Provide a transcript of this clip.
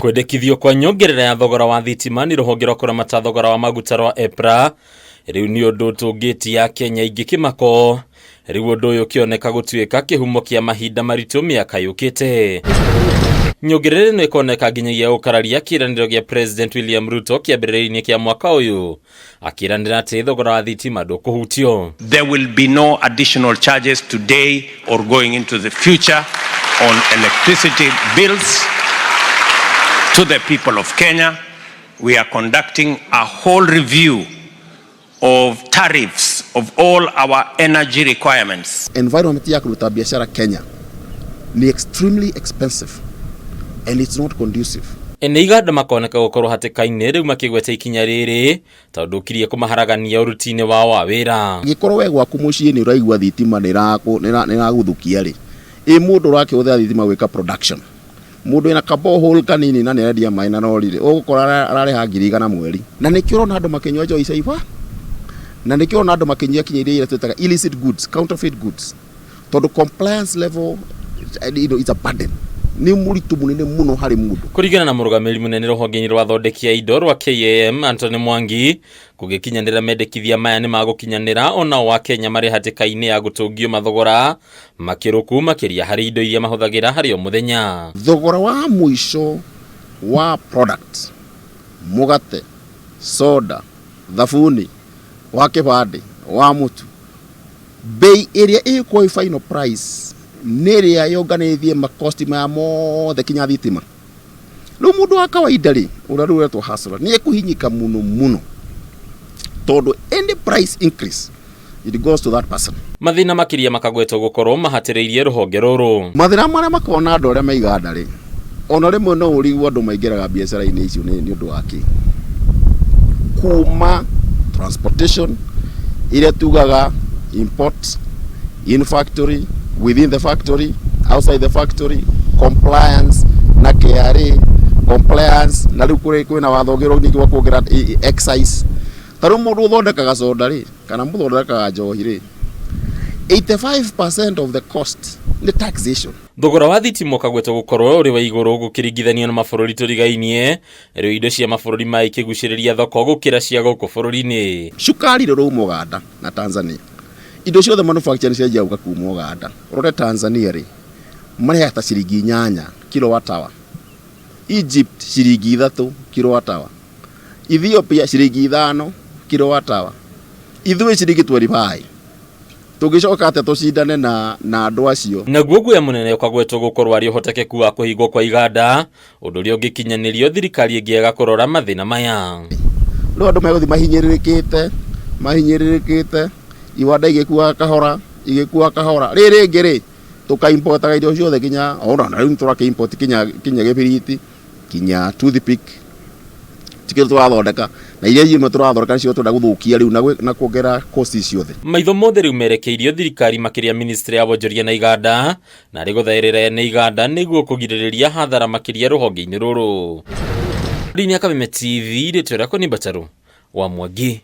Kwendekithio kwa nyongerera ya thogora wa thitima ni ruhonge rwa kuramata thogora wa maguta rwa EPRA riu ni undu tungitia Akenya ingi kimako riu undu uyu kioneka gutuika kihumo kia mahinda maritu miaka yukite. Nyongerera no ikoneka nginyagia ukararia kiraniro gia President William Ruto kiambiririni kia mwaka uyu akiranira ati thogora wa thitima ndukuhutio. There will be no additional charges today or going into the future on electricity bills to the people of Kenya. We are conducting a whole review of tariffs of all our energy requirements. Environment ya kuruta biashara Kenya ni extremely expensive and it's not conducive. Ene iganda makoneka gukorwo hatika-ini riu makigweta ikinya riri tondu kirie kumaharagania urutini wao wa wira. Gikorwo we gwaku mucii ni uraigua thitima niraguthukia ri mundu rake uthia thitima gwika production mundu ina kabohole kanini na nirendia mai na norire ugukora arareha 1,000 mweri na nikio na andu makinywa jo icaiba na nikio na andu makinyia kinyiria ira twetaga illicit goods, counterfeit goods, tondu compliance level it's a burden ni muritu munene muno hari mundu. Kuringana na murugamiri munene ruhonge rwa athondeki indo rwa KAM Antony Mwangi kugikinyanira mendekithia maya ni magukinyanira ona wa Kenya mari hatika-ini ya gutungio mathogora makiruku makiria hari indo iria mahuthagira hari o muthenya. Thogora wa muisho wa product mugate, soda, thabuni, wa kibande, wa mutu, bei area iko final price neria yonganithie makosti ma mothe kinya thitima. Riu mundu wa kawaida ri uraruwe to hasra ni ekuhinyika muno tondu any price increase it goes to that person. Mathina makiria makagwetwo gukorwo mahatiriirie ruhonge ruru. Mathina maria makona andu aria maiganda ri ona rimwe no urigwo andu maingiraga biashara-ini icio ni undu waki kuma transportation ile tugaga import in factory, within the factory, outside the factory, compliance na KRA, compliance na riu kwina wathogero ningi wa kuongera excise. Taru mundu thondekaga soda ri kana mundu thondekaga njohi ri 85% of the cost ni taxation. Thogora wa thitima ukagwetwo gukorwo uri wa iguru gukiringithanio na mabururi turigainie riu indo cia mabururi mai kiguciriria thoko gukira cia guku bururi-ini. Shukari ruru Uganda na Tanzania indo ciothe manufacturing cia jauka kuma Uganda. Rore Tanzania ri mari hata ciringi 8 kilowatt hour, Egypt ciringi 3 kilowatt hour, Ethiopia ciringi 5 kilowatt hour, ithuĩ ciringi 25. Tugicoka ate tucindane na andu acio. Naguo guya munene ukagwetwo gukorwo ari uhotekeku wa kuhingwo kwa iganda undu ri ungikinyanirio thirikari ingiega kurora mathina maya. Riu andu meguthi mahinyirikite iwanda igikuwa kahora riri ngiri tukaimportaga indo ciothe kinya ona na riu turake import kinya gibiriti kinya toothpick tikiro twathondeka na iria yimwe turathondeka cio tunda guthukia riu na kuongera cost ciothe. Maitho mothe riu merekeirio thirikari makiria ministry ya wonjoria na iganda na ri guthairira na iganda niguo kugiririria hathara makiria ruhonge-ini ruru. Rini Akabeme TV ritwera ko ni Bataru wa Mwangi.